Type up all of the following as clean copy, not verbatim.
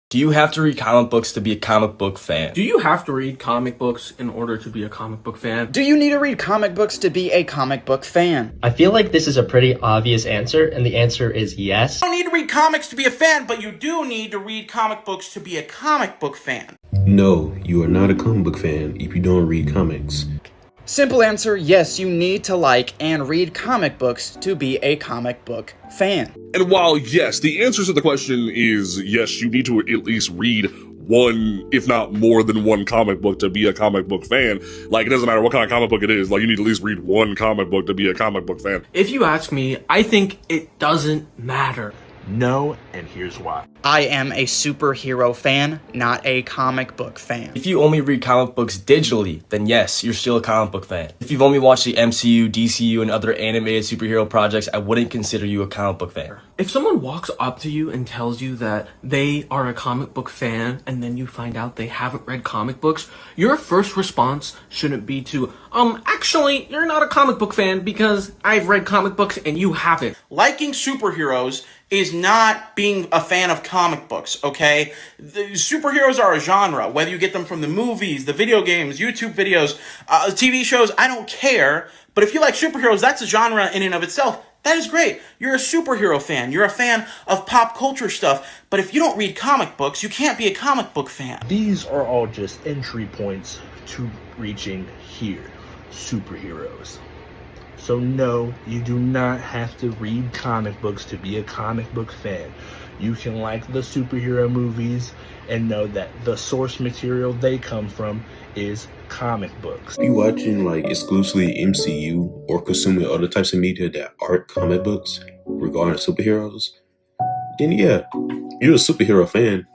Do you have to read comic books to be a comic book fan? Do you have to read comic books in order to be a comic book fan? Do you need to read comic books to be a comic book fan? I feel like this is a pretty obvious answer, and the answer is yes. You don't need to read comics to be a fan, but you do need to read comic books to be a comic book fan. No, you are not a comic book fan if you don't read comics. Simple answer, yes, you need to like and read comic books to be a comic book fan. And while, yes, the answer to the question is yes, you need to at least read one, if not more than one comic book to be a comic book fan. Like, it doesn't matter what kind of comic book it is. Like, you need to at least read one comic book to be a comic book fan. If you ask me, I think it doesn't matter. No, and here's why. I am a superhero fan, not a comic book fan. If you only read comic books digitally, then yes, you're still a comic book fan. If you've only watched the MCU, DCU, and other animated superhero projects, I wouldn't consider you a comic book fan. If someone walks up to you and tells you that they are a comic book fan, and then you find out they haven't read comic books, your first response shouldn't be to, actually, you're not a comic book fan because I've read comic books and you haven't. Liking superheroes is not being a fan of comic books, okay? The superheroes are a genre, whether you get them from the movies, the video games, YouTube videos, TV shows, I don't care. But if you like superheroes, that's a genre in and of itself. That is great. You're a superhero fan. You're a fan of pop culture stuff. But if you don't read comic books, you can't be a comic book fan. These are all just entry points to reaching here, superheroes. So no, you do not have to read comic books to be a comic book fan. You can like the superhero movies and know that the source material they come from is comic books. Are you watching like exclusively MCU or consuming other types of media that aren't comic books regarding superheroes? Then yeah, you're a superhero fan.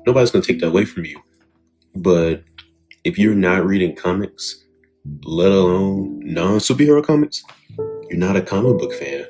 Nobody's gonna take that away from you. But if you're not reading comics, let alone non-superhero comics, you're not a comic book fan.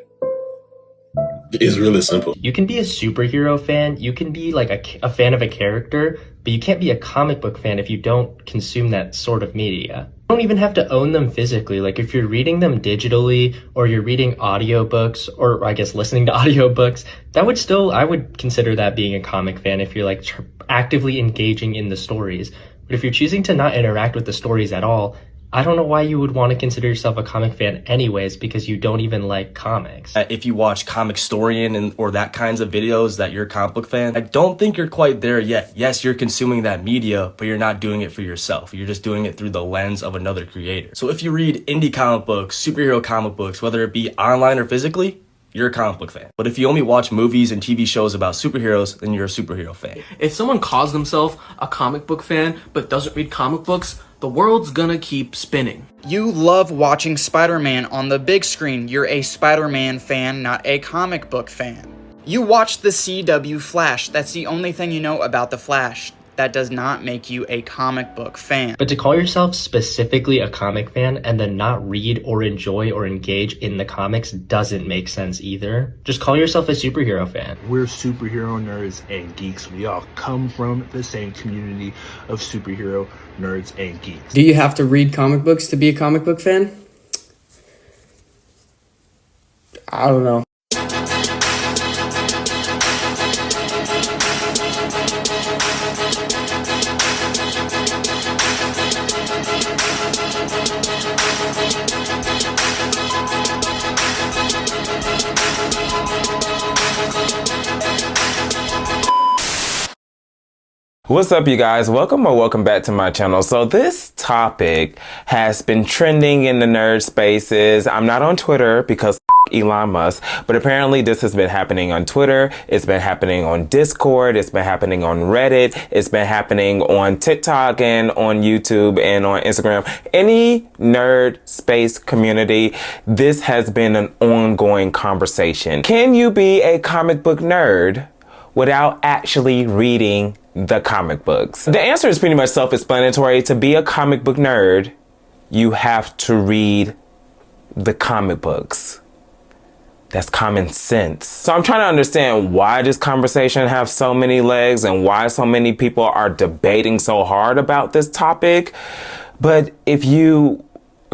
It's really simple. You can be a superhero fan, you can be like a fan of a character, but you can't be a comic book fan if you don't consume that sort of media. You don't even have to own them physically. Like if you're reading them digitally or you're reading audiobooks or I guess listening to audiobooks, I would consider that being a comic fan if you're like actively engaging in the stories. But if you're choosing to not interact with the stories at all, I don't know why you would want to consider yourself a comic fan anyways, because you don't even like comics. If you watch Comic Storian or that kinds of videos that you're a comic book fan, I don't think you're quite there yet. Yes, you're consuming that media, but you're not doing it for yourself. You're just doing it through the lens of another creator. So if you read indie comic books, superhero comic books, whether it be online or physically, you're a comic book fan. But if you only watch movies and TV shows about superheroes, then you're a superhero fan. If someone calls themselves a comic book fan but doesn't read comic books, the world's gonna keep spinning. You love watching Spider-Man on the big screen. You're a Spider-Man fan, not a comic book fan. You watch the CW Flash. That's the only thing you know about the Flash. That does not make you a comic book fan. But to call yourself specifically a comic fan and then not read or enjoy or engage in the comics doesn't make sense either. Just call yourself a superhero fan. We're superhero nerds and geeks. We all come from the same community of superhero nerds and geeks. Do you have to read comic books to be a comic book fan? I don't know. What's up, you guys? Welcome back to my channel. So this topic has been trending in the nerd spaces. I'm not on Twitter because Elon Musk, but apparently this has been happening on Twitter. It's been happening on Discord. It's been happening on Reddit. It's been happening on TikTok and on YouTube and on Instagram. Any nerd space community, this has been an ongoing conversation. Can you be a comic book nerd without actually reading the comic books? The answer is pretty much self-explanatory. To be a comic book nerd, you have to read the comic books. That's common sense. So I'm trying to understand why this conversation has so many legs and why so many people are debating so hard about this topic. But if you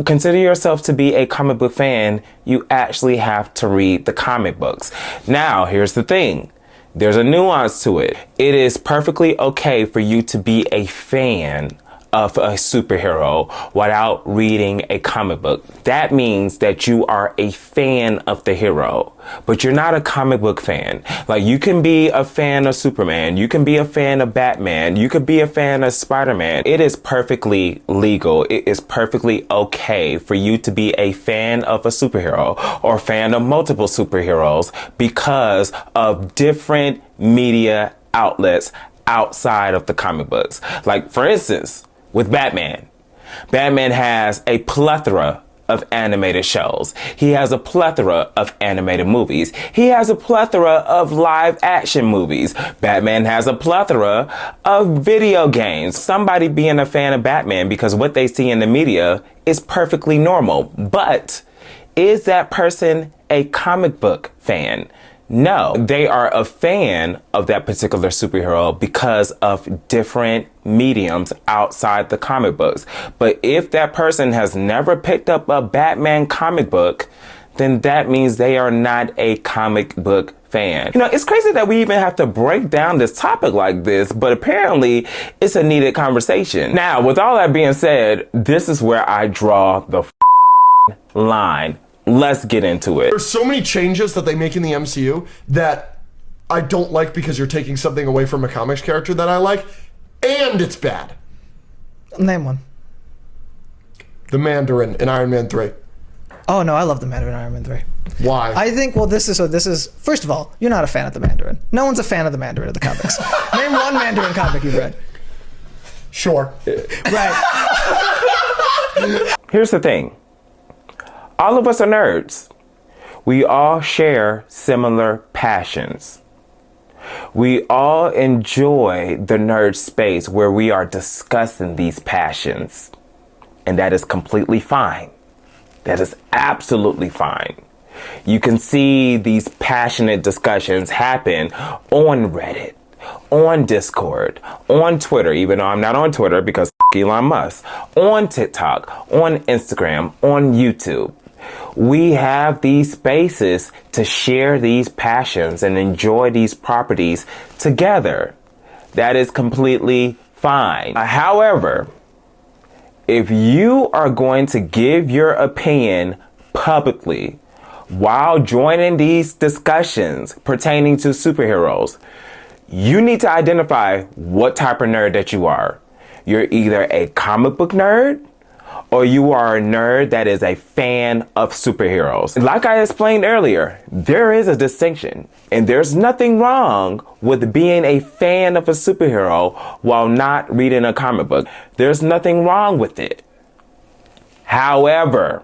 consider yourself to be a comic book fan, you actually have to read the comic books. Now, here's the thing. there's a nuance to it. It is perfectly okay for you to be a fan of a superhero without reading a comic book. That means that you are a fan of the hero, but you're not a comic book fan. Like, you can be a fan of Superman, you can be a fan of Batman, you could be a fan of Spider-Man. It is perfectly legal. It is perfectly okay for you to be a fan of a superhero or fan of multiple superheroes because of different media outlets outside of the comic books. Like, for instance, with Batman. Batman has a plethora of animated shows. He has a plethora of animated movies. He has a plethora of live action movies. Batman has a plethora of video games. Somebody being a fan of Batman because what they see in the media is perfectly normal. But is that person a comic book fan? No, they are a fan of that particular superhero because of different mediums outside the comic books. But if that person has never picked up a Batman comic book, then that means they are not a comic book fan. You know, it's crazy that we even have to break down this topic like this, but apparently it's a needed conversation. Now, with all that being said, this is where I draw the line. Let's get into it. There's so many changes that they make in the MCU that I don't like because you're taking something away from a comics character that I like, and it's bad. Name one. The Mandarin in Iron Man 3. Oh no, I love the Mandarin in Iron Man 3. Why? I think, well, this is, first of all, you're not a fan of the Mandarin. No one's a fan of the Mandarin of the comics. Name one Mandarin comic you've read. Sure. Right. Here's the thing. All of us are nerds. We all share similar passions. We all enjoy the nerd space where we are discussing these passions. And that is completely fine. That is absolutely fine. You can see these passionate discussions happen on Reddit, on Discord, on Twitter, even though I'm not on Twitter because Elon Musk, on TikTok, on Instagram, on YouTube. We have these spaces to share these passions and enjoy these properties together. That is completely fine. However, if you are going to give your opinion publicly while joining these discussions pertaining to superheroes, you need to identify what type of nerd that you are. You're either a comic book nerd, or you are a nerd that is a fan of superheroes. Like I explained earlier, there is a distinction, and there's nothing wrong with being a fan of a superhero while not reading a comic book. There's nothing wrong with it. However,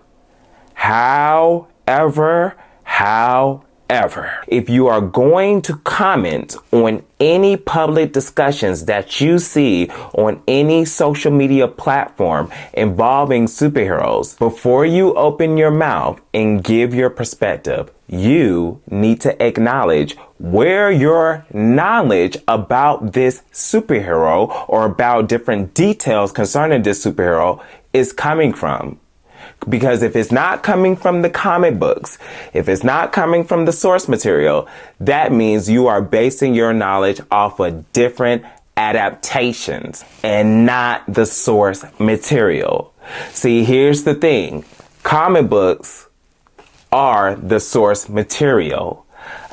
if you are going to comment on any public discussions that you see on any social media platform involving superheroes, before you open your mouth and give your perspective, you need to acknowledge where your knowledge about this superhero or about different details concerning this superhero is coming from. Because if it's not coming from the comic books, if it's not coming from the source material, that means you are basing your knowledge off of different adaptations and not the source material. See, here's the thing. Comic books are the source material.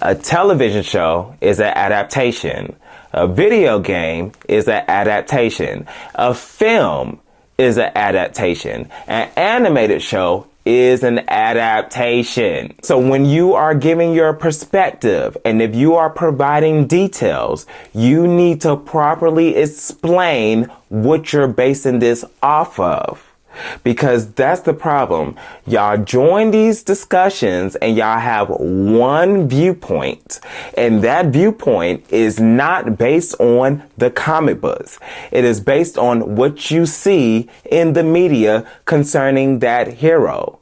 A television show is an adaptation. A video game is an adaptation. A film is an adaptation. An animated show is an adaptation. So when you are giving your perspective and if you are providing details, you need to properly explain what you're basing this off of. Because that's the problem. Y'all join these discussions and y'all have one viewpoint. And that viewpoint is not based on the comic books. It is based on what you see in the media concerning that hero.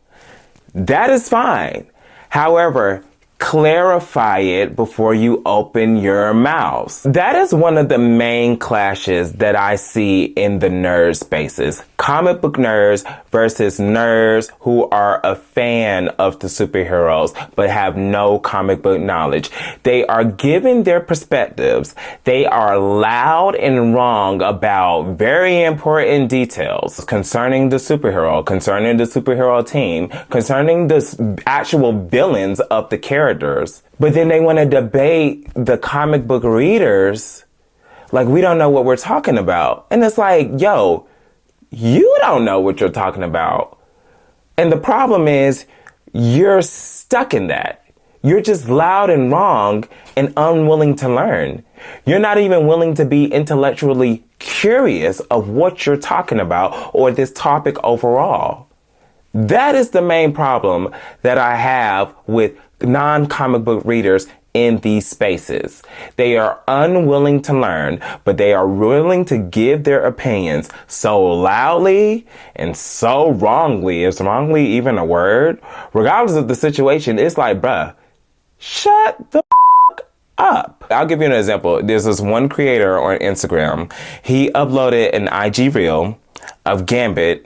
That is fine. However, clarify it before you open your mouths. That is one of the main clashes that I see in the nerd spaces. Comic book nerds versus nerds who are a fan of the superheroes but have no comic book knowledge. They are given their perspectives. They are loud and wrong about very important details concerning the superhero team, concerning the actual villains of the characters. But then they want to debate the comic book readers like we don't know what we're talking about. And it's like, yo, you don't know what you're talking about. And the problem is you're stuck in that. You're just loud and wrong and unwilling to learn. You're not even willing to be intellectually curious of what you're talking about or this topic overall. That is the main problem that I have with non-comic book readers in these spaces. They are unwilling to learn, but they are willing to give their opinions so loudly and so wrongly. Is wrongly even a word? Regardless of the situation, it's like, bruh, shut the up. I'll give you an example. There's this one creator on Instagram. He uploaded an IG reel of Gambit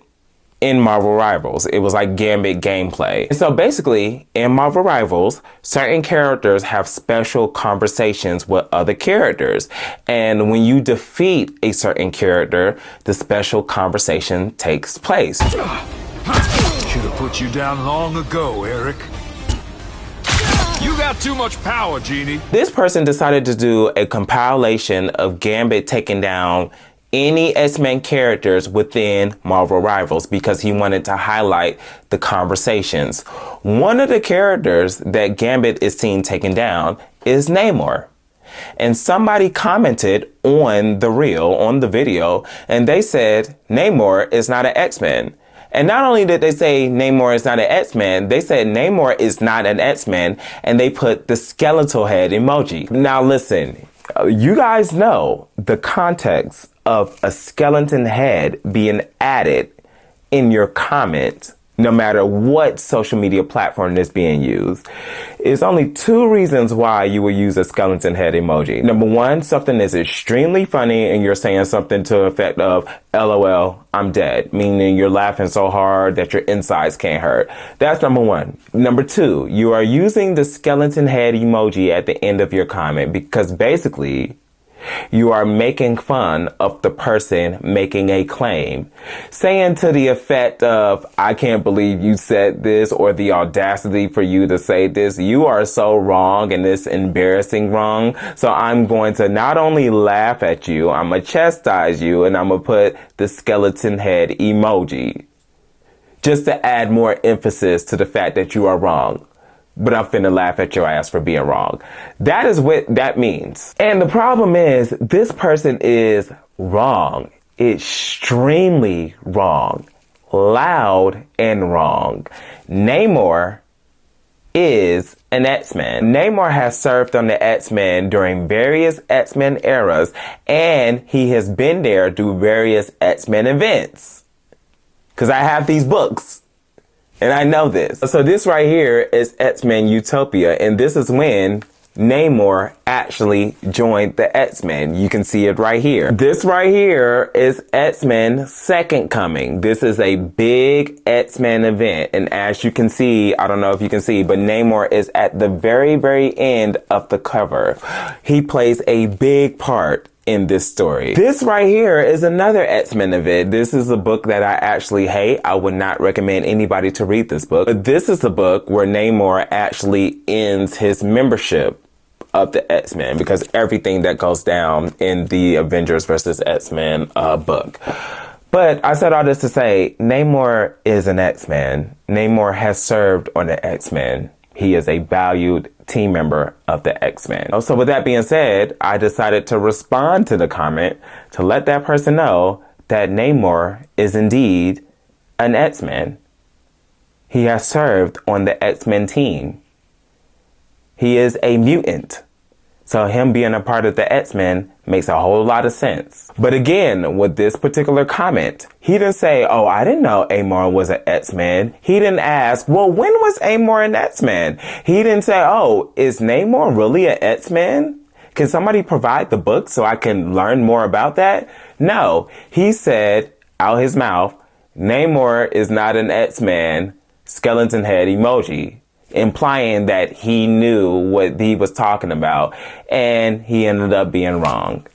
in Marvel Rivals. It was like Gambit gameplay. And so basically, in Marvel Rivals, certain characters have special conversations with other characters. And when you defeat a certain character, the special conversation takes place. Should have put you down long ago, Eric. You got too much power, Genie. This person decided to do a compilation of Gambit taking down any X-Men characters within Marvel Rivals because he wanted to highlight the conversations. One of the characters that Gambit is seen taking down is Namor. And somebody commented on the reel, on the video, and they said Namor is not an X-Men. And not only did they say Namor is not an X-Men, they said Namor is not an X-Men, and they put the skeletal head emoji. Now listen, you guys know the context of a skeleton head being added in your comment, no matter what social media platform is being used. It's only two reasons why you will use a skeleton head emoji. Number one, something is extremely funny and you're saying something to the effect of, LOL, I'm dead, meaning you're laughing so hard that your insides can't hurt. That's number one. Number two, you are using the skeleton head emoji at the end of your comment because basically you are making fun of the person making a claim, saying to the effect of, I can't believe you said this, or the audacity for you to say this. You are so wrong and it's embarrassing wrong. So I'm going to not only laugh at you, I'm going to chastise you, and I'm going to put the skeleton head emoji just to add more emphasis to the fact that you are wrong. But I'm finna laugh at your ass for being wrong. That is what that means. And the problem is, this person is wrong. Extremely wrong. Loud and wrong. Namor is an X-Men. Namor has served on the X-Men during various X-Men eras, and he has been there through various X-Men events. Because I have these books. And I know this. So this right here is X-Men Utopia. And this is when Namor actually joined the X-Men. You can see it right here. This right here is X-Men Second Coming. This is a big X-Men event. And as you can see, I don't know if you can see, but Namor is at the very, very end of the cover. He plays a big part in this story. This right here is another X-Men event. This is a book that I actually hate. I would not recommend anybody to read this book. But this is a book where Namor actually ends his membership of the X-Men because everything that goes down in the Avengers versus X-Men book. But I said all this to say, Namor is an X-Men. Namor has served on the X-Men. He is a valued team member of the X-Men. So with that being said, I decided to respond to the comment to let that person know that Namor is indeed an X-Men. He has served on the X-Men team. He is a mutant. So him being a part of the X-Men makes a whole lot of sense. But again, with this particular comment, he didn't say, oh, I didn't know Namor was an X-Men. He didn't ask, well, when was Namor an X-Men? He didn't say, oh, is Namor really an X-Men? Can somebody provide the book so I can learn more about that? No, he said out his mouth, Namor is not an X-Man skeleton head emoji, implying that he knew what he was talking about, and he ended up being wrong.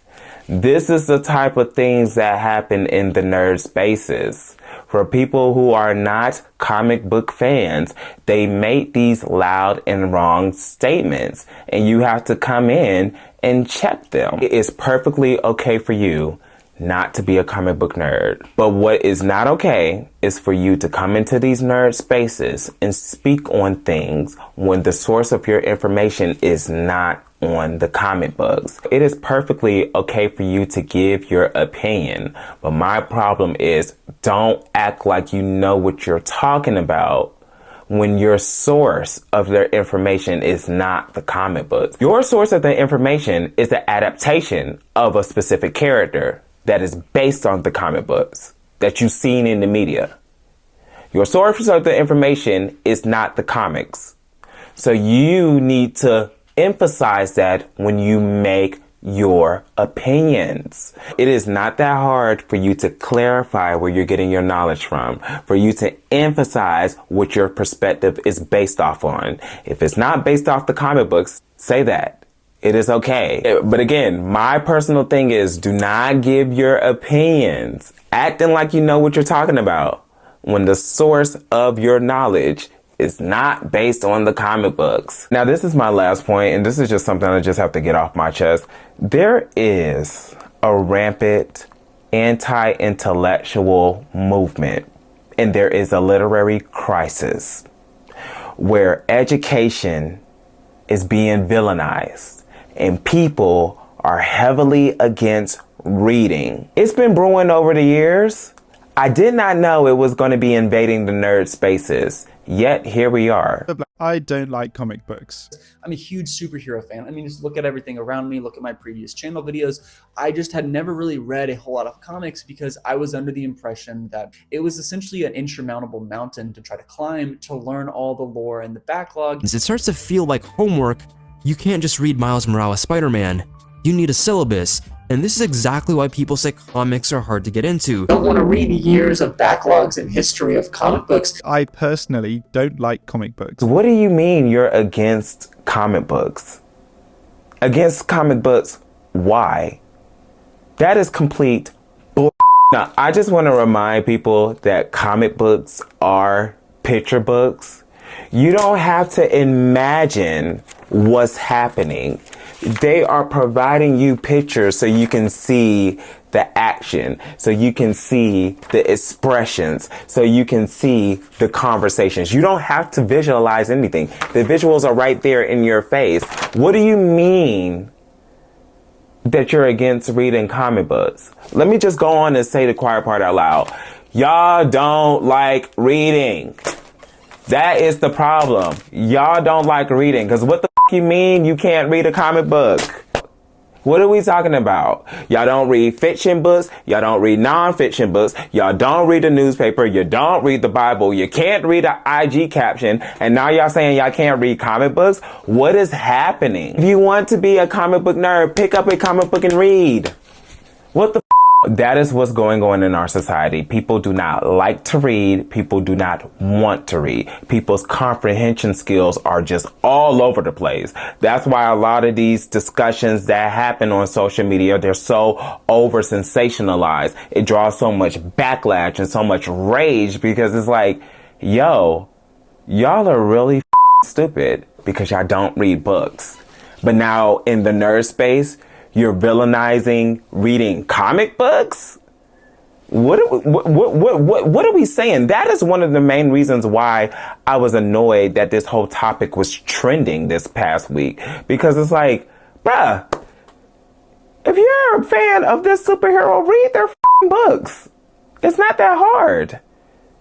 This is the type of things that happen in the nerd spaces. For people who are not comic book fans, they make these loud and wrong statements, and you have to come in and check them. It is perfectly okay for you not to be a comic book nerd. But what is not okay is for you to come into these nerd spaces and speak on things when the source of your information is not on the comic books. It is perfectly okay for you to give your opinion, but my problem is don't act like you know what you're talking about when your source of their information is not the comic book. Your source of the information is the adaptation of a specific character that is based on the comic books that you've seen in the media. Your source of the information is not the comics. So you need to emphasize that when you make your opinions. It is not that hard for you to clarify where you're getting your knowledge from, for you to emphasize what your perspective is based off on. If it's not based off the comic books, say that. It is okay. But again, my personal thing is do not give your opinions acting like you know what you're talking about when the source of your knowledge is not based on the comic books. Now, this is my last point, and this is just something I just have to get off my chest. There is a rampant anti-intellectual movement, and there is a literary crisis where education is being villainized, and people are heavily against reading. It's been brewing over the years. I did not know it was going to be invading the nerd spaces. Yet here we are. I don't like comic books. I'm a huge superhero fan. I mean, just look at everything around me, look at my previous channel videos. I just had never really read a whole lot of comics because I was under the impression that it was essentially an insurmountable mountain to try to climb to learn all the lore and the backlog. It starts to feel like homework. You can't just read Miles Morales Spider-Man. You need a syllabus. And this is exactly why people say comics are hard to get into. I don't want to read years of backlogs and history of comic books. I personally don't like comic books. What do you mean you're against comic books? Against comic books, why? That is complete bull. Now, I just want to remind people that comic books are picture books. You don't have to imagine what's happening. They are providing you pictures so you can see the action, so you can see the expressions, so you can see the conversations. You don't have to visualize anything. The visuals are right there in your face. What do you mean that you're against reading comic books? Let me just go on and say the quiet part out loud. Y'all don't like reading. That is the problem. Y'all don't like reading. Because what the you mean you can't read a comic book? What are we talking about? Y'all don't read fiction books. Y'all don't read non-fiction books. Y'all don't read the newspaper. You don't read the Bible. You can't read an IG caption. And now y'all saying y'all can't read comic books? What is happening? If you want to be a comic book nerd, pick up a comic book and read. What the That is what's going on in our society. People do not like to read. People do not want to read. People's comprehension skills are just all over the place. That's why a lot of these discussions that happen on social media, they're so over sensationalized. It draws so much backlash and so much rage because it's like, yo, y'all are really stupid because y'all don't read books. But now in the nerd space, you're villainizing reading comic books? What are we saying? That is one of the main reasons why I was annoyed that this whole topic was trending this past week. Because it's like, bruh, if you're a fan of this superhero, read their books. It's not that hard.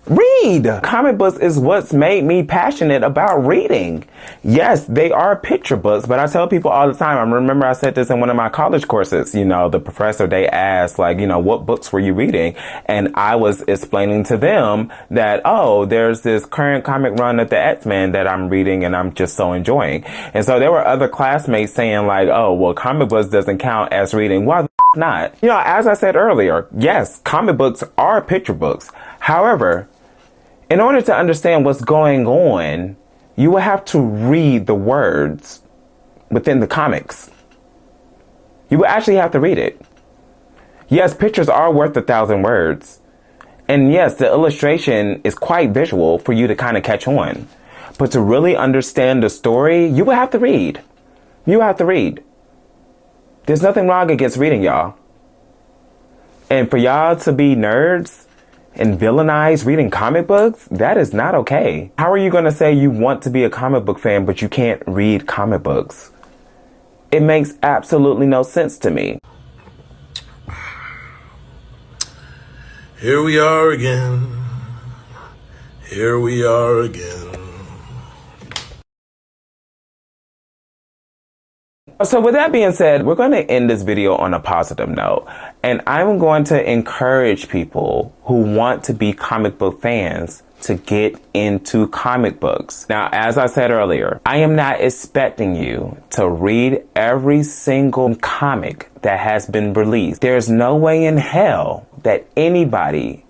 Read! Comic books is what's made me passionate about reading. Yes, they are picture books, but I tell people all the time, I remember I said this in one of my college courses, the professor, they asked, what books were you reading? And I was explaining to them that, there's this current comic run of the X-Men that I'm reading and I'm just so enjoying. And so there were other classmates saying comic books doesn't count as reading. Why the not? You know, as I said earlier, yes, comic books are picture books. However, in order to understand what's going on, you will have to read the words within the comics. You will actually have to read it. Yes, pictures are worth 1,000 words. And yes, the illustration is quite visual for you to kind of catch on. But to really understand the story, you will have to read. You have to read. There's nothing wrong against reading, y'all. And for y'all to be nerds and villainize reading comic books, that is not okay. How are you going to say you want to be a comic book fan, but you can't read comic books? It makes absolutely no sense to me. Here we are again. Here we are again. So with that being said, we're going to end this video on a positive note. And I'm going to encourage people who want to be comic book fans to get into comic books. Now, as I said earlier, I am not expecting you to read every single comic that has been released. There's no way in hell that anybody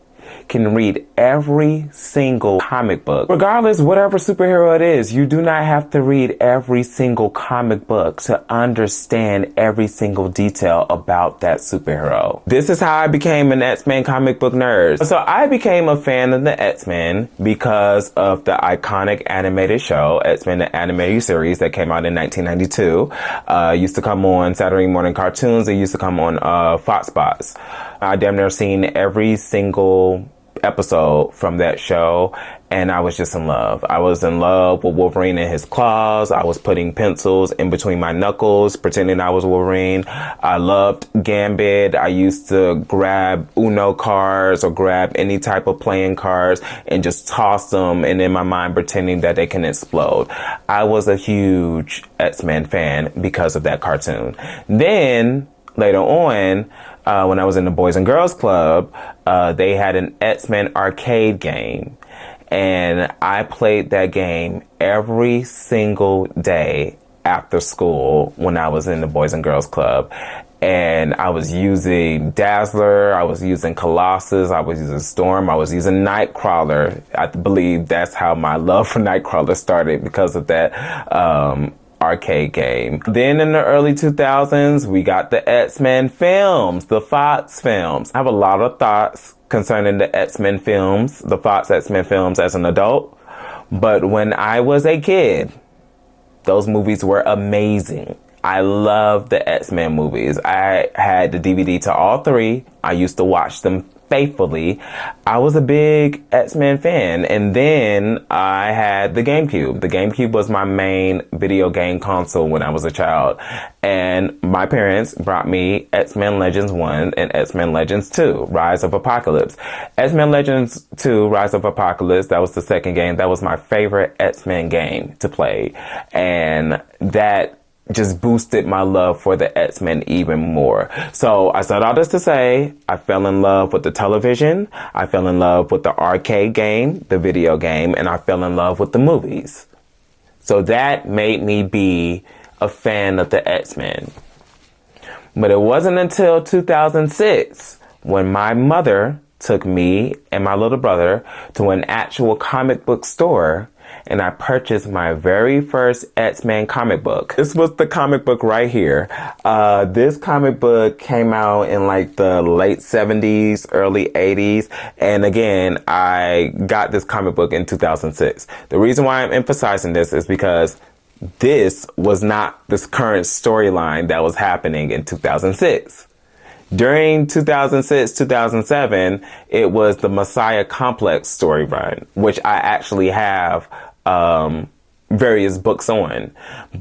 can read every single comic book. Regardless, whatever superhero it is, you do not have to read every single comic book to understand every single detail about that superhero. This is how I became an X-Men comic book nerd. So I became a fan of the X-Men because of the iconic animated show, X-Men the Animated Series that came out in 1992. Used to come on Saturday morning cartoons. It used to come on Fox Spots. I damn near seen every single episode from that show, and I was just in love. I was in love with Wolverine and his claws. I was putting pencils in between my knuckles, pretending I was Wolverine. I loved Gambit. I used to grab Uno cards or grab any type of playing cards and just toss them, and in my mind pretending that they can explode. I was a huge X-Men fan because of that cartoon. Then later on, when I was in the Boys and Girls Club, they had an X-Men arcade game. And I played that game every single day after school when I was in the Boys and Girls Club. And I was using Dazzler, I was using Colossus, I was using Storm, I was using Nightcrawler. I believe that's how my love for Nightcrawler started, because of that arcade game. Then in the early 2000s, we got the X-Men films, the Fox films. I have a lot of thoughts concerning the X-Men films, the Fox X-Men films as an adult. But when I was a kid, those movies were amazing. I love the X-Men movies. I had the DVD to all three. I used to watch them faithfully. I was a big X-Men fan. And then I had the GameCube. The GameCube was my main video game console when I was a child. And my parents brought me X-Men Legends 1 and X-Men Legends 2, Rise of Apocalypse. X-Men Legends 2, Rise of Apocalypse, that was the second game. That was my favorite X-Men game to play. And that just boosted my love for the X-Men even more. So I said all this to say, I fell in love with the television, I fell in love with the arcade game, the video game, and I fell in love with the movies. So that made me be a fan of the X-Men. But it wasn't until 2006 when my mother took me and my little brother to an actual comic book store, and I purchased my very first X-Men comic book. This was the comic book right here. This comic book came out in like the late 70s, early 80s. And again, I got this comic book in 2006. The reason why I'm emphasizing this is because this was not this current storyline that was happening in 2006. During 2006, 2007, it was the Messiah Complex story run, which I actually have various books on.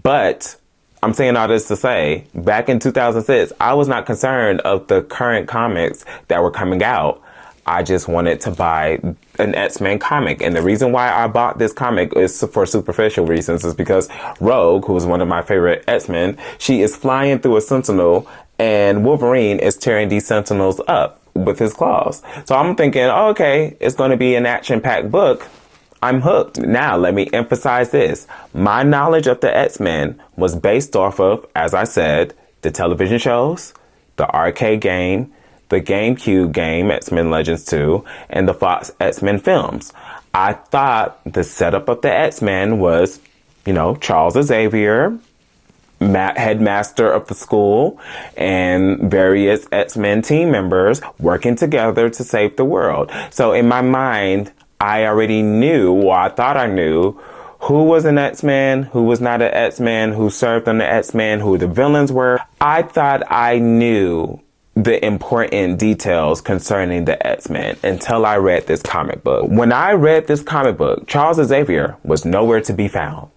But I'm saying all this to say, back in 2006, I was not concerned of the current comics that were coming out. I just wanted to buy an X-Men comic. And the reason why I bought this comic is for superficial reasons, is because Rogue, who is one of my favorite X-Men, she is flying through a Sentinel and Wolverine is tearing these Sentinels up with his claws. So I'm thinking, oh, okay, it's going to be an action-packed book. I'm hooked. Now, let me emphasize this. My knowledge of the X-Men was based off of, as I said, the television shows, the arcade game, the GameCube game, X-Men Legends 2, and the Fox X-Men films. I thought the setup of the X-Men was, Charles Xavier, headmaster of the school, and various X-Men team members working together to save the world. So in my mind, I already knew, or I thought I knew, who was an X-Men, who was not an X-Men, who served on the X-Men, who the villains were. I thought I knew the important details concerning the X-Men until I read this comic book. When I read this comic book, Charles Xavier was nowhere to be found.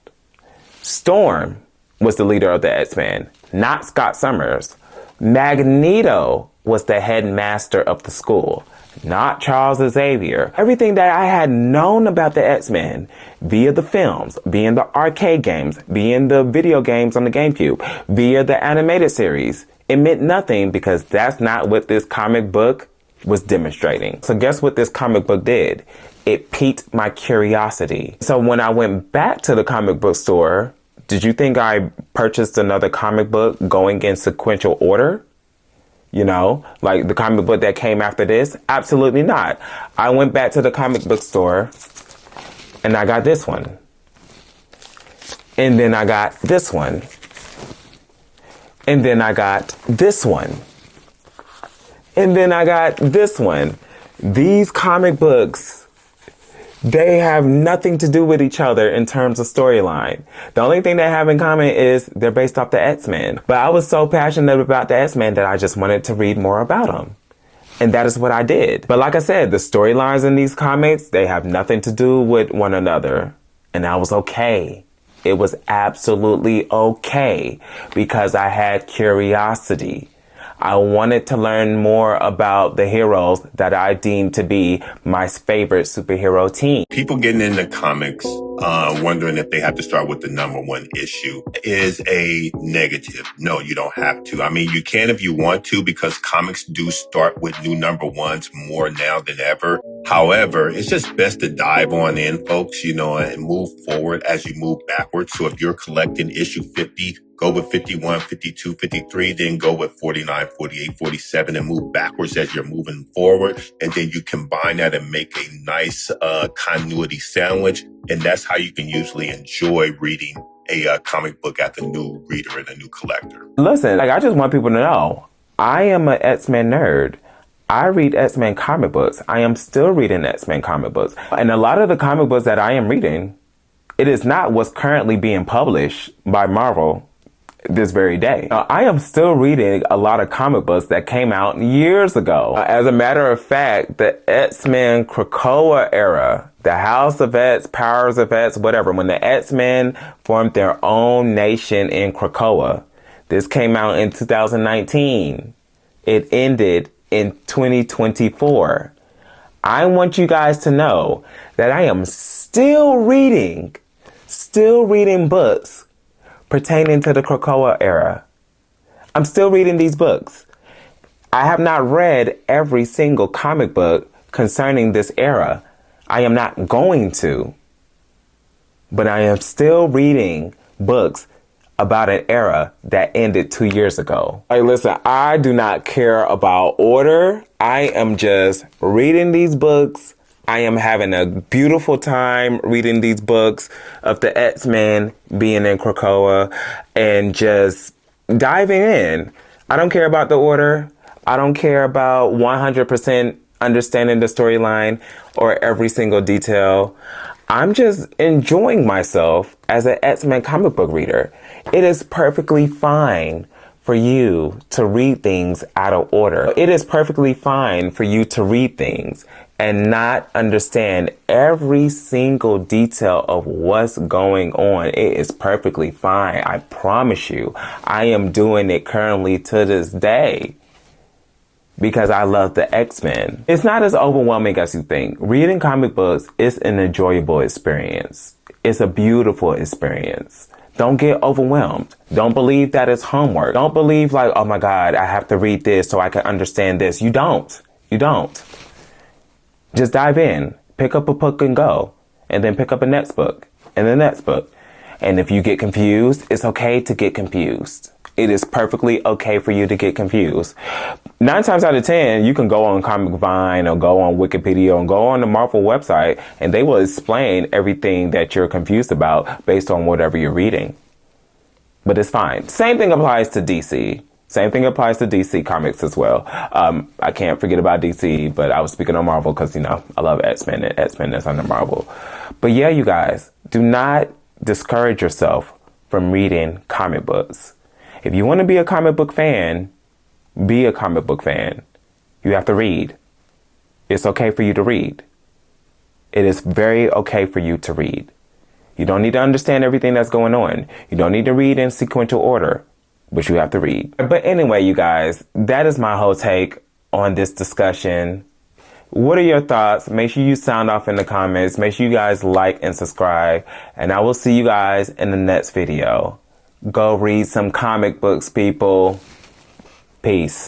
Storm was the leader of the X-Men, not Scott Summers. Magneto was the headmaster of the school, not Charles Xavier. Everything that I had known about the X-Men via the films, via the arcade games, via the video games on the GameCube, via the animated series, it meant nothing because that's not what this comic book was demonstrating. So guess what this comic book did? It piqued my curiosity. So when I went back to the comic book store, did you think I purchased another comic book going in sequential order? Like the comic book that came after this? Absolutely not. I went back to the comic book store and I got this one. And then I got this one. And then I got this one. And then I got this one. These comic books, they have nothing to do with each other in terms of storyline. The only thing they have in common is they're based off the X-Men. But I was so passionate about the X-Men that I just wanted to read more about them. And that is what I did. But like I said, the storylines in these comics, they have nothing to do with one another. And I was okay. It was absolutely okay because I had curiosity. I wanted to learn more about the heroes that I deemed to be my favorite superhero team. People getting into comics, wondering if they have to start with the number one issue is a negative. No, you don't have to. I mean, you can if you want to because comics do start with new number ones more now than ever. However, it's just best to dive on in, folks, and move forward as you move backwards. So if you're collecting issue 50, go with 51, 52, 53, then go with 49, 48, 47, and move backwards as you're moving forward. And then you combine that and make a nice continuity sandwich. And that's how you can usually enjoy reading a comic book as a new reader and a new collector. Listen, I just want people to know, I am an X-Men nerd. I read X-Men comic books. I am still reading X-Men comic books. And a lot of the comic books that I am reading, it is not what's currently being published by Marvel this very day. I am still reading a lot of comic books that came out years ago. As a matter of fact, the X-Men Krakoa era, the House of X, Powers of X, whatever, when the X-Men formed their own nation in Krakoa, this came out in 2019. It ended in 2024. I want you guys to know that I am still reading books pertaining to the Krakoa era. I'm still reading these books. I have not read every single comic book concerning this era. I am not going to. But I am still reading books about an era that ended 2 years ago. Hey, listen, I do not care about order. I am just reading these books. I am having a beautiful time reading these books of the X-Men being in Krakoa and just diving in. I don't care about the order. I don't care about 100% understanding the storyline or every single detail. I'm just enjoying myself as an X-Men comic book reader. It is perfectly fine for you to read things out of order. It is perfectly fine for you to read things and not understand every single detail of what's going on. It is perfectly fine. I promise you. I am doing it currently to this day because I love the X-Men. It's not as overwhelming as you think. Reading comic books is an enjoyable experience. It's a beautiful experience. Don't get overwhelmed. Don't believe that it's homework. Don't believe like, oh my God, I have to read this so I can understand this. You don't. You don't. Just dive in, pick up a book and go, and then pick up a next book and the next book. And if you get confused, it's okay to get confused. It is perfectly okay for you to get confused. 9 times out of 10, you can go on Comic Vine or go on Wikipedia or go on the Marvel website, and they will explain everything that you're confused about based on whatever you're reading. But it's fine. Same thing applies to DC. Same thing applies to DC Comics as well. I can't forget about DC, but I was speaking on Marvel because, you know, I love X-Men, and X-Men is under Marvel. But yeah, you guys, do not discourage yourself from reading comic books. If you want to be a comic book fan, be a comic book fan. You have to read. It's okay for you to read. It is very okay for you to read. You don't need to understand everything that's going on. You don't need to read in sequential order, but you have to read. But anyway, you guys, that is my whole take on this discussion. What are your thoughts? Make sure you sound off in the comments. Make sure you guys like and subscribe. And I will see you guys in the next video. Go read some comic books, people. Peace.